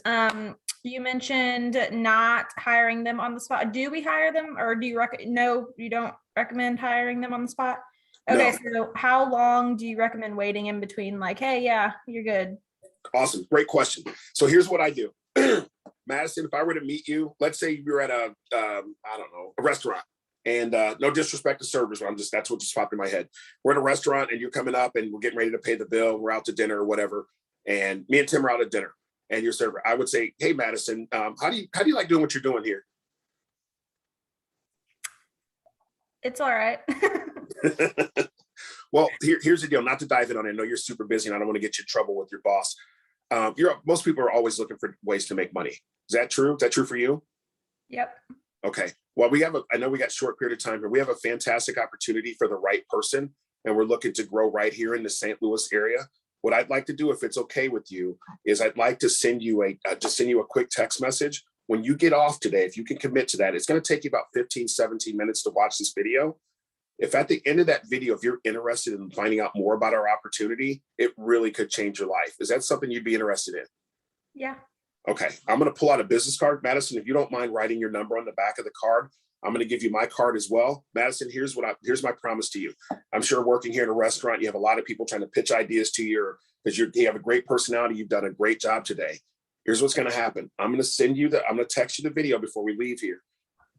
You mentioned not hiring them on the spot. Do we hire them, or do you no, you don't recommend hiring them on the spot? Okay, no. So how long do you recommend waiting in between? Like, hey, yeah, you're good. Awesome. Great question. So here's what I do. Madison, if I were to meet you, let's say you're at a, I don't know, a restaurant, and no disrespect to servers, but that's what just popped in my head. We're in a restaurant and you're coming up and we're getting ready to pay the bill. We're out to dinner or whatever. And me and Tim are out at dinner and your server, I would say, hey, Madison, how do you like doing what you're doing here? It's all right. Well, here's the deal. Not to dive in on it. I know you're super busy and I don't want to get you in trouble with your boss. Most people are always looking for ways to make money. Is that true? Is that true for you? Yep. Okay. Well, I know we got a short period of time here. We have a fantastic opportunity for the right person, and we're looking to grow right here in the St. Louis area. What I'd like to do, if it's okay with you, is I'd like to send you a quick text message. When you get off today, if you can commit to that, it's going to take you about 15, 17 minutes to watch this video. If at the end of that video, if you're interested in finding out more about our opportunity, it really could change your life. Is that something you'd be interested in? Yeah. Okay, I'm going to pull out a business card. Madison, if you don't mind writing your number on the back of the card, I'm going to give you my card as well. Madison, here's my promise to you. I'm sure working here in a restaurant, you have a lot of people trying to pitch ideas to you because you have a great personality. You've done a great job today. Here's what's going to happen. I'm going to text you the video before we leave here.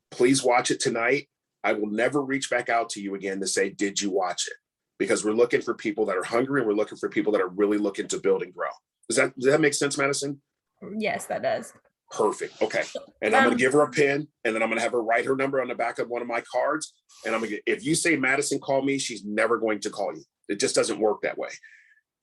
Please watch it tonight. I will never reach back out to you again to say, did you watch it? Because we're looking for people that are hungry and we're looking for people that are really looking to build and grow. Does that make sense, Madison? Yes, that does. Perfect. Okay. And I'm going to give her a pen, and then I'm going to have her write her number on the back of one of my cards. And if you say, Madison, call me, she's never going to call you. It just doesn't work that way.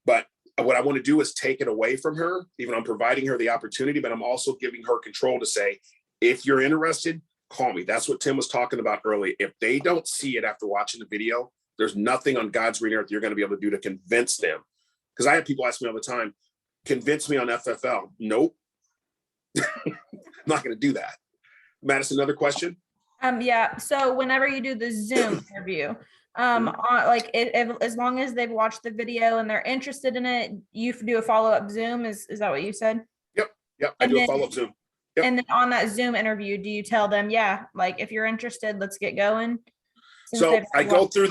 But what I want to do is take it away from her. Even I'm providing her the opportunity, but I'm also giving her control to say, if you're interested, call me. That's what Tim was talking about earlier. If they don't see it after watching the video, there's nothing on God's green earth you're going to be able to do to convince them. Because I have people ask me all the time, convince me on FFL. Nope. I'm not going to do that. Madison, another question? Yeah. So whenever you do the Zoom interview, as long as they've watched the video and they're interested in it, you do a follow-up Zoom. Is that what you said? Yep. I do a follow-up Zoom. Yep. And then on that Zoom interview, do you tell them, yeah, like if you're interested, let's get going? So I go through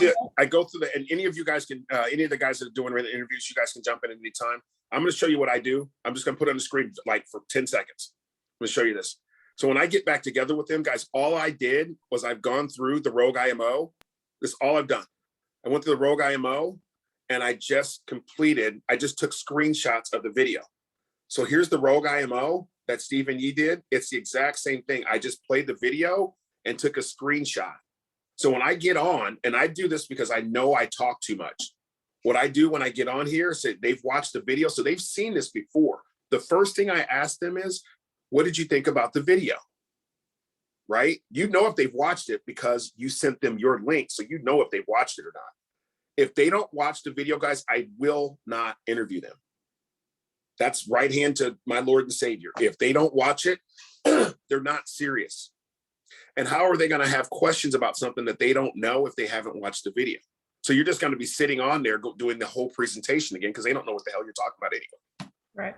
and any of you guys can, any of the guys that are doing the interviews, you guys can jump in at any time. I'm going to show you what I do. I'm just going to put it on the screen like for 10 seconds. I'm going to show you this. So when I get back together with them, guys, all I did was I've gone through the Rogue IMO. This is all I've done. I went through the Rogue IMO and I just took screenshots of the video. So here's the Rogue IMO that Steve and Yi did. It's the exact same thing. I just played the video and took a screenshot. So when I get on, and I do this because I know I talk too much. What I do when I get on here is they've watched the video, so they've seen this before. The first thing I ask them is, what did you think about the video? Right? You know if they've watched it because you sent them your link, so you know if they've watched it or not. If they don't watch the video, guys, I will not interview them. That's right hand to my Lord and Savior. If they don't watch it, they're not serious. And how are they going to have questions about something that they don't know if they haven't watched the video? So you're just going to be sitting on there doing the whole presentation again because they don't know what the hell you're talking about anyway. Right.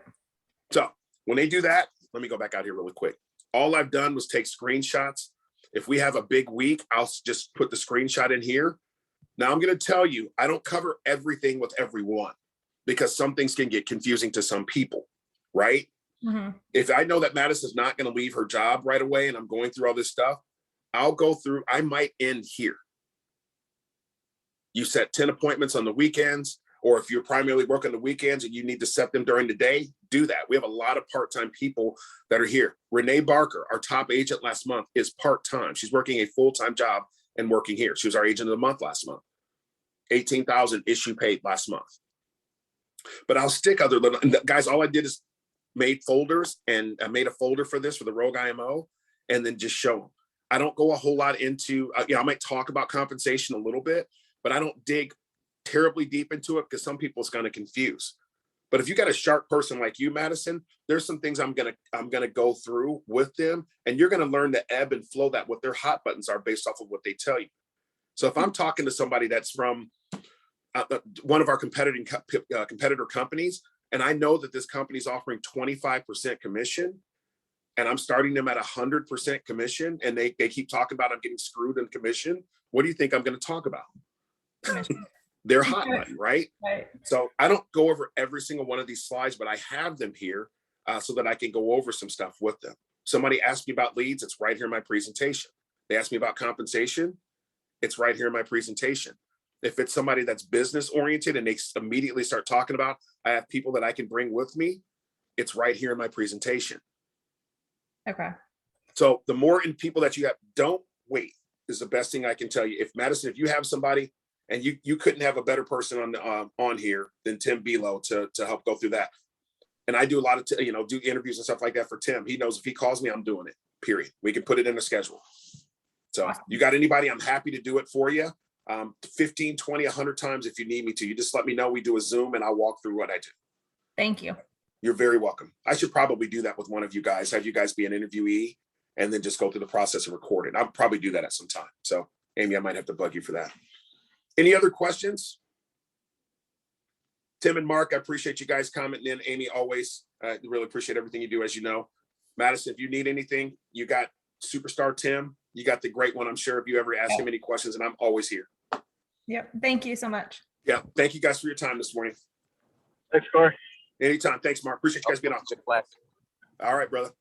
So when they do that, let me go back out here really quick. All I've done was take screenshots. If we have a big week, I'll just put the screenshot in here. Now I'm going to tell you, I don't cover everything with everyone because some things can get confusing to some people, right? Mm-hmm. If I know that Madison's not going to leave her job right away and I'm going through all this stuff, I might end here. You set 10 appointments on the weekends, or if you're primarily working the weekends and you need to set them during the day, do that. We have a lot of part-time people that are here. Renee Barker, our top agent last month, is part-time. She's working a full-time job and working here. She was our agent of the month last month. 18,000 issue paid last month. But I'll stick other little guys. All I did is made folders, and I made a folder for this for the Rogue IMO, and then just show them. I don't go a whole lot into, I might talk about compensation a little bit, but I don't dig terribly deep into it because some people it's going to confuse. But if you got a sharp person like you, Madison, there's some things I'm gonna go through with them, and you're gonna learn to ebb and flow that what their hot buttons are based off of what they tell you. So if I'm talking to somebody that's from one of our competitor companies, and I know that this company is offering 25% commission, and I'm starting them at 100% commission, and they keep talking about I'm getting screwed in commission, what do you think I'm going to talk about? Their hot button, right? So I don't go over every single one of these slides, but I have them here so that I can go over some stuff with them. Somebody asked me about leads, it's right here in my presentation. They asked me about compensation, it's right here in my presentation. If it's somebody that's business oriented and they immediately start talking about, I have people that I can bring with me, it's right here in my presentation. Okay. So the more in people that you have, don't wait is the best thing I can tell you. If Madison, if you have somebody and you couldn't have a better person on here than Tim Belo to help go through that. And I do a lot of, do interviews and stuff like that for Tim. He knows if he calls me, I'm doing it, period. We can put it in the schedule. So Awesome. you got anybody, I'm happy to do it for you. 15, 20, 100 times if you need me to. You just let me know. We do a Zoom and I'll walk through what I do. Thank you. You're very welcome. I should probably do that with one of you guys, have you guys be an interviewee and then just go through the process of recording. I'll probably do that at some time. So Amy, I might have to bug you for that. Any other questions? Tim and Mark, I appreciate you guys commenting in. Amy, always, really appreciate everything you do, as you know. Madison, if you need anything, you got Superstar Tim, you got the great one. I'm sure if you ever ask him any questions, and I'm always here. Yep. Thank you so much. Yeah. Thank you guys for your time this morning. Thanks, Corey. Anytime. Thanks, Mark. Appreciate you guys being on. Class. All right, brother.